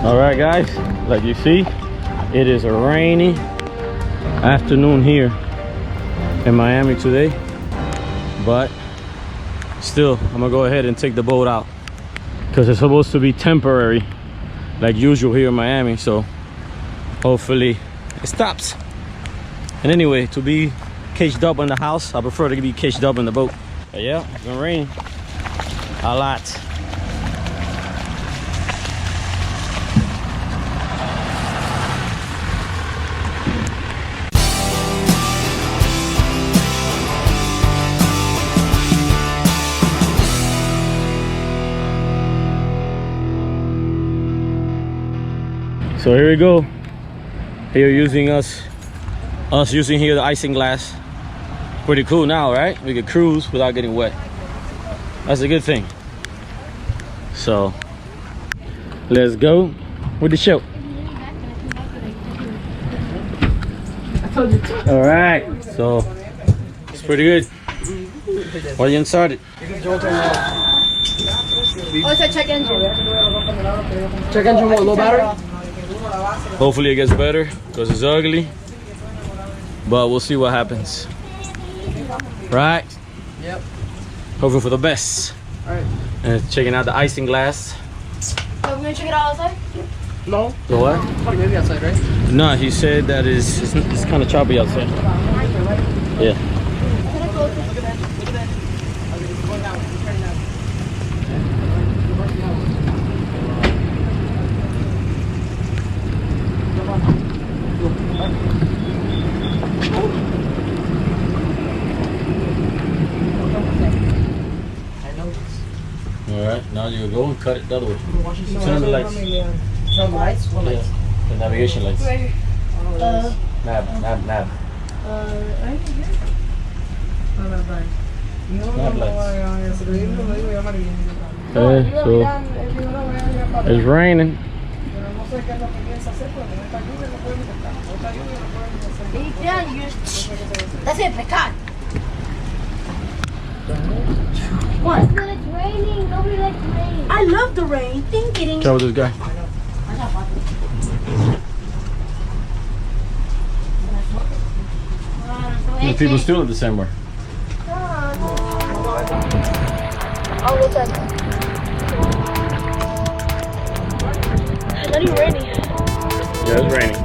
All right, guys, like you see, it is a rainy afternoon here in Miami today, but still I'm gonna go ahead and take the boat out because it's supposed to be temporary like usual here in Miami, so hopefully it stops. And anyway, to be caged up in the house, I prefer to be caged up in the boat. But yeah, it's been raining a lot. So here we go. Here using us using here the icing glass. Pretty cool now, right? We can cruise without getting wet. That's a good thing. So let's go with the show. All right, so it's pretty good. Why are you started? Oh, it's a check engine. Check engine with low battery? Hopefully it gets better because it's ugly, but we'll see what happens. Right? Yep. Hoping for the best. All right. And checking out the icing glass. So we're gonna check it out outside? No. The what? Maybe outside, right? No, he said that it's kind of choppy outside. Yeah. All right, now you go and cut it the other way. Turn the lights. Turn the lights? What lights? The navigation lights. Right here. Nav. Right here. Nav lights. Okay, so it's raining. That's it, pecan. What? It's raining. Nobody likes rain. I love the rain. Ding, ding. Try with this guy. The people still at the same way. Oh, what's that? It's not even raining. Yeah, it's raining.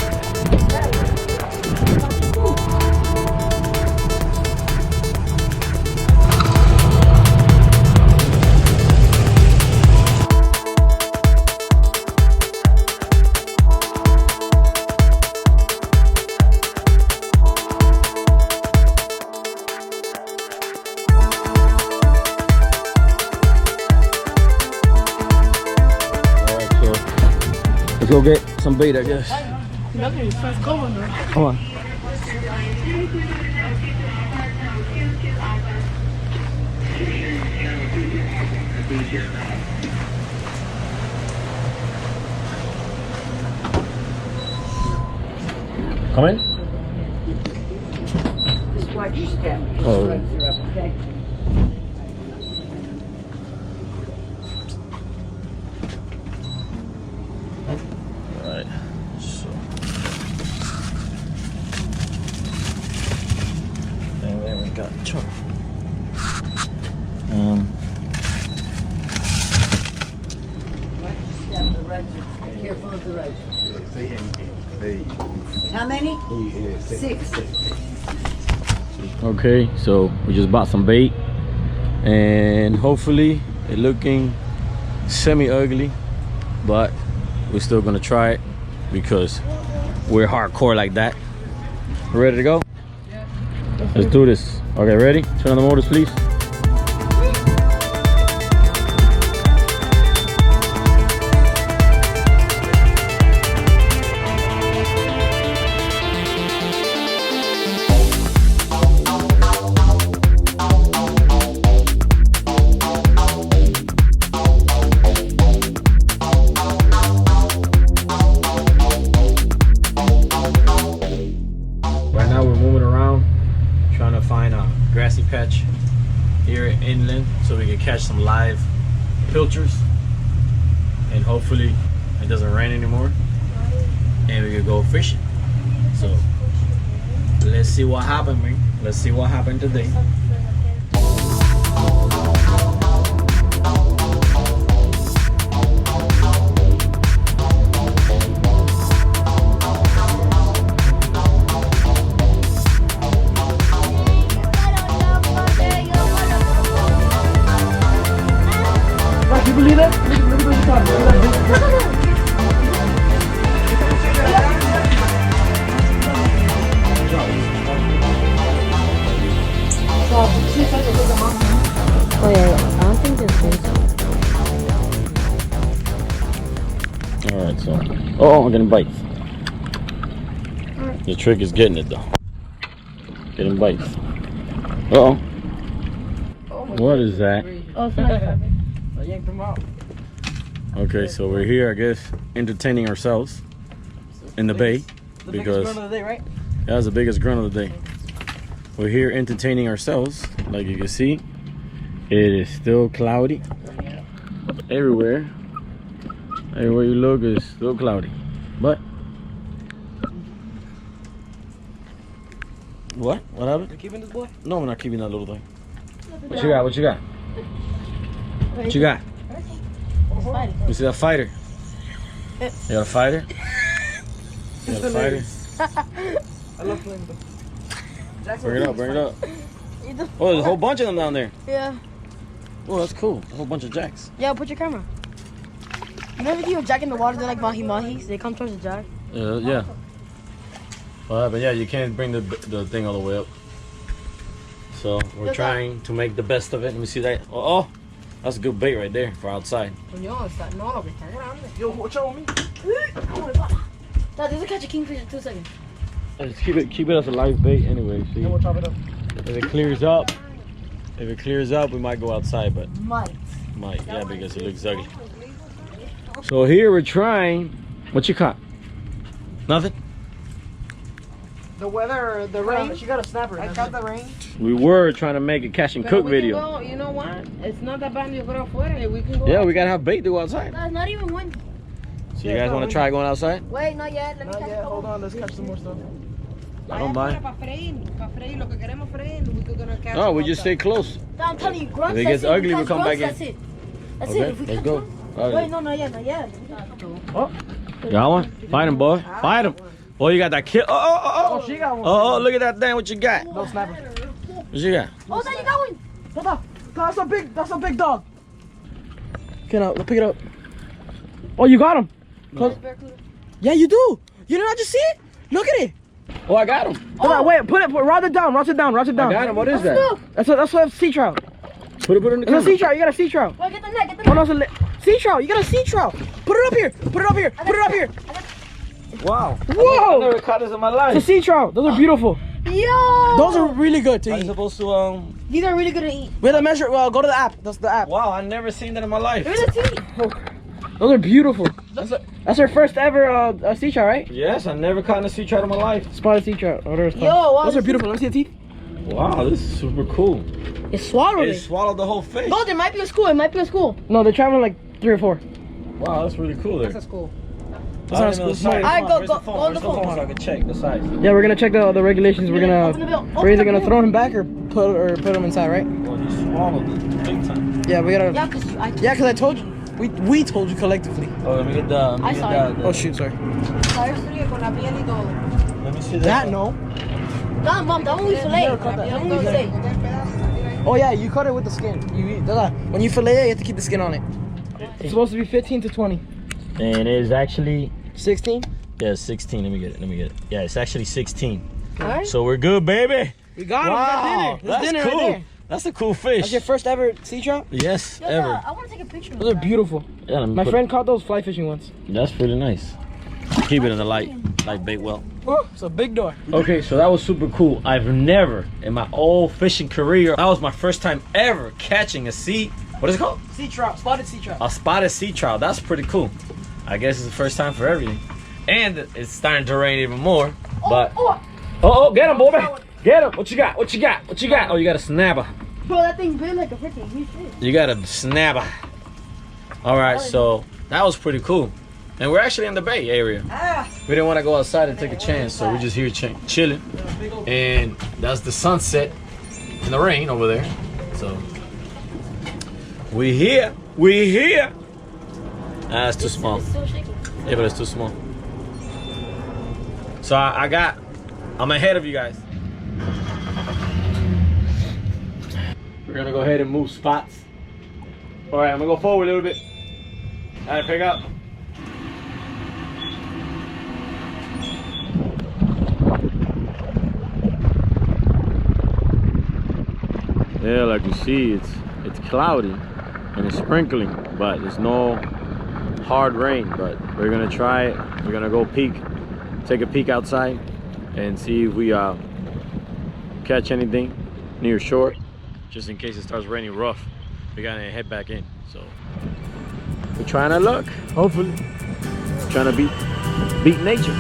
Let's go get some bait, I guess. Come on. Come in. Just watch your step. Oh. Okay. Alright, so and then we got chunk. Careful of the right. How many? 6. Okay, so we just bought some bait and hopefully it's looking semi-ugly, but we're still gonna try it because we're hardcore like that. Ready to go? Let's do this. Okay, ready? Turn on the motors, please. Grassy patch here inland so we can catch some live pilchers and hopefully it doesn't rain anymore, and we can go fishing. So let's see what happened, man. Let's see what happened today. You believe that? Look at the top. Look at that. Oh yeah, I don't think there's All right, so oh, I'm getting bites. The trick is getting it though. Getting bites. Uh oh. What is that? Oh, it's not. I yanked them out. Okay, so we're here, I guess, entertaining ourselves in the bay The because biggest run of the day, right? that was the biggest grunt of the day. We're here entertaining ourselves. Like you can see, it is still cloudy everywhere. Everywhere you look is still cloudy. But what? What happened? You keeping this boy? No, we're not keeping that little thing. What you got? What you got? What you got? You see that fighter? You got a fighter? You got a fighter? I love playing with them. Bring it up, bring it up. Oh, there's a whole bunch of them down there. Yeah. Oh, that's cool. A whole bunch of jacks. Yeah, put your camera. You never see a jack in the water? They're like mahi-mahis. They come towards the jack. Yeah. But yeah, you can't bring the thing all the way up. So we're trying to make the best of it. Let me see that. Oh, that's a good bait right there for outside. Yo, watch out on me. Dad, there's a catch a kingfish in 2 seconds. Let's keep it as a live bait anyway. See, Then we'll chop it up. if it clears up, we might go outside, but Might. yeah, because it looks ugly. So here we're trying. What you caught? Nothing. The weather, the rain. She got a snapper. I got the rain. We were trying to make a catch and cook video. You know what? It's not that bad. You go afuera. We can go. Yeah, we gotta have bait to go outside. That's not even windy. So you guys want to try going outside? Wait, not yet. Let me Not catch yet. a Hold couple. on. Let's catch some more stuff. I don't mind. No, No, we just stay close. I'm telling you, grunts. If it gets that's ugly, we'll Because come back grunts, in. That's it. That's Okay, it. If we let's catch go. one- Wait, no, not yet, not yet. Got one? Fight him, boy. Fight him. Oh, you got that kill. Oh, she got one. Oh, look at that thing. What you got? No snapper. What you got? Oh, there you going. Hold on. That's a big dog. Get out. Pick it up. Oh, you got him. Yeah, you do. You did not just see it? Look at it. Oh, I got him. Hold on, wait. Route it down. I got him. What is that? That's a sea trout. Put it in the It's a sea trout. You got a sea trout. Wait, get the net, get the Oh net. no, it's a sea trout. You got a sea trout. Put it up here. Put it up here. Put it up here. Wow. I Whoa. never caught this in my It's a life. sea trout. Those are beautiful. Yo! Those are really good to Are you eat. supposed to These are really good to eat. We have to measure. Well, go to the app. That's the app. Wow, I never seen that in my life. They're the teeth. Those are beautiful. That's our first ever sea trout, right? Yes, I never caught a sea trout in my life. Spotted sea trout. Whatever it's called. Yo, wow, Those are this beautiful. Let me see the teeth. Wow, this is super cool. It swallowed It it. swallowed the whole fish. Oh, there might be a school. It might be a school. No, they're traveling like 3 or 4. Wow, that's really cool there. cool. I don't know the size. Alright, Where's go the phone? on Where's the the phone. phone so I can check the size? Yeah, we're gonna check the regulations. We're Open the bill. gonna Open we're either the gonna bill. throw him back or put him inside, right? Well, he swallowed it big time. Yeah, we gotta. Yeah, because I Yeah, cause I told you. We told you collectively. Oh, let me get the. I saw it. Oh shoot, sorry. Let me see That no. No, Mom, that one we fillet. never cut that. That one we fillet. Oh yeah, you cut it with the skin. When you fillet it, you have to keep the skin on it. It's supposed to be 15 to 20. And it is actually 16. yeah 16. Let me get it. Yeah, it's actually 16. Alright. So we're good, baby. We got him. Wow, We got dinner. that's That's cool. dinner right there. That's a cool fish. That's your first ever sea trout? Yes, Yo, ever. I want to take a picture of Those are that. beautiful. Yeah, let me My put- friend caught those fly fishing once. That's pretty nice. Keep it in the light bait well. Oh, it's a big door. Okay, so that was super cool. I've never in my whole fishing career, that was my first time ever catching a what is it called? Sea trout, spotted sea trout. A spotted sea trout. That's pretty cool. I guess it's the first time for everything. And it's starting to rain even more. But oh, get him, boy. Get him. What you got? What you got? What you got? Oh, you got a snapper. Bro, that thing big like a freaking huge fish. You got a snapper. All right, so that was pretty cool. And we're actually in the Bay Area. We didn't want to go outside and take a chance, so we're just here chilling. And that's the sunset in the rain over there. So we here. Ah, it's too small. Yeah, but it's too small. So I'm ahead of you guys. We're gonna go ahead and move spots. All right, I'm gonna go forward a little bit. All right, pick up. Yeah, like you see, it's cloudy and it's sprinkling, but there's no hard rain. But we're gonna try it. We're gonna go take a peek outside and see if we catch anything near shore, just in case it starts raining rough. We gotta head back in. So we're trying our luck, hopefully. Trying to beat nature.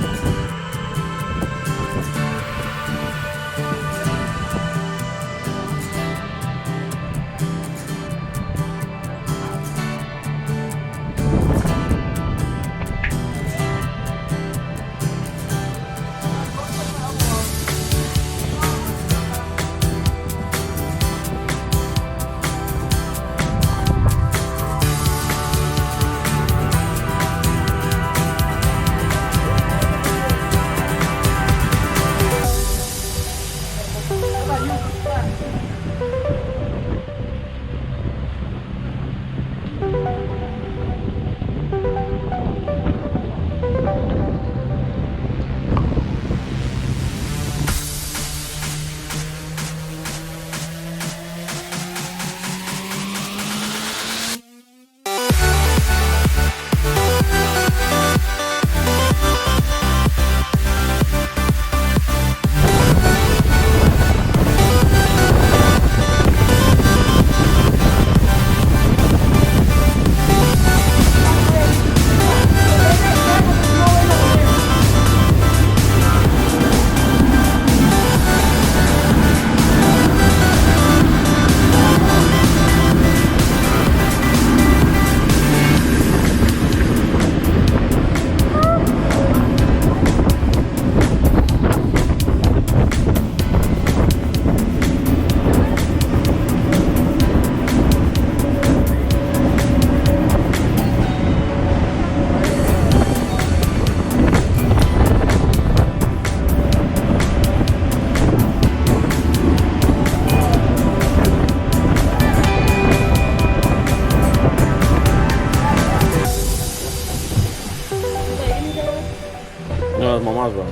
No, it's Mama's bro.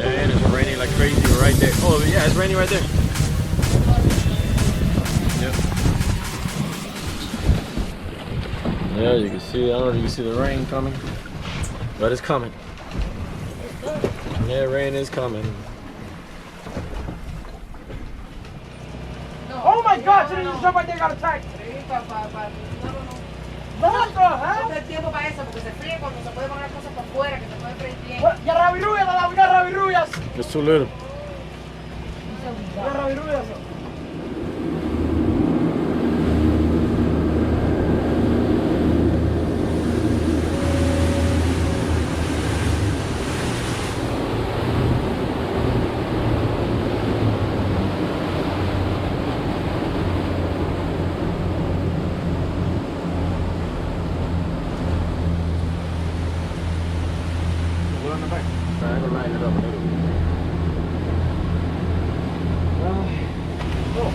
And it's raining like crazy right there. Oh yeah, it's raining right there. Yep. Yeah, you can see, I don't know if you can see the rain coming, but it's coming. Yeah, rain is coming. Oh my God! Somebody got attacked. What the hell? Ya rabirubias, It's too little. Ya rabirubias.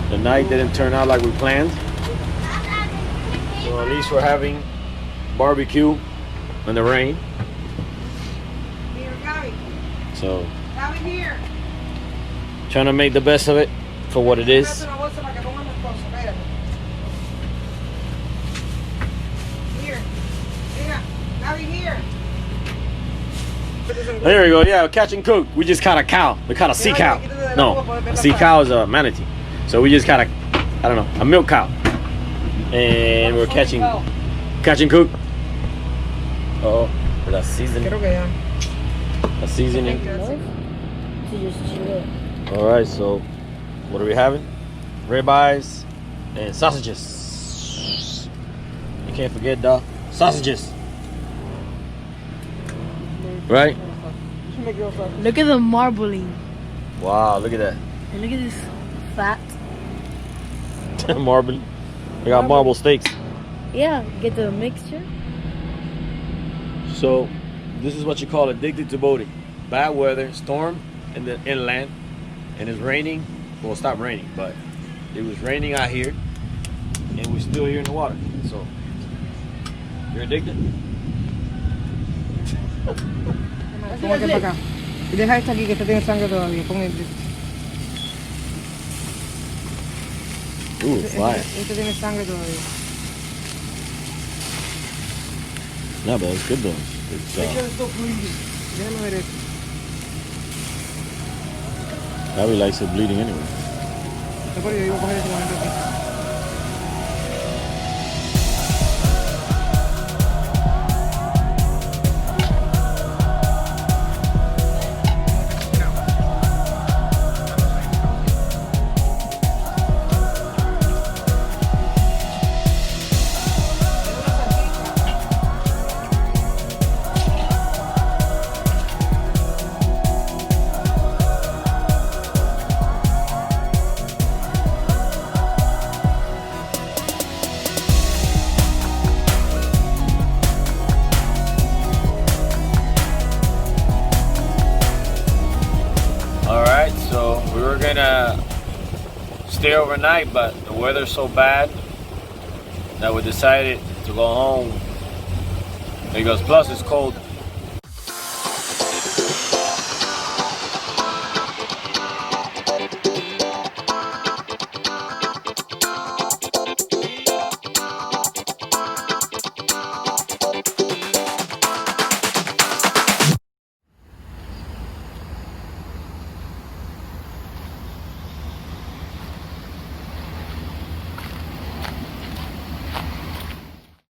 The night didn't turn out like we planned, so at least we're having barbecue in the rain. So trying to make the best of it for what it is. There we go. Yeah, catch and cook. We just caught a cow. We caught a sea cow. No, a sea cow is a manatee. So we just caught a, I don't know, a milk cow. And we're catching cook. Oh, la seasoning. La seasoning. All right, so what are we having? Ribeyes and sausages. You can't forget the sausages. Right? Look at the marbling. Wow, look at that. And look at this fat. Marble. They got marble steaks. Yeah, get the mixture. So, this is what you call addicted to boating. Bad weather, storm in the inland, and it's raining. Well, it stopped raining, but it was raining out here, and we're still here in the water. So, you're addicted? Póngase para acá. Y deja esta aquí que esta tiene sangre todavía. Ponga Ooh, it's flying. este tiene sangre todavía. No, but it's good though. It's, Déjame ver esto. Probably likes it bleeding anyway. Después yo iba a coger ese momento aquí. Alright, so we were gonna stay overnight, but the weather's so bad that we decided to go home because plus it's cold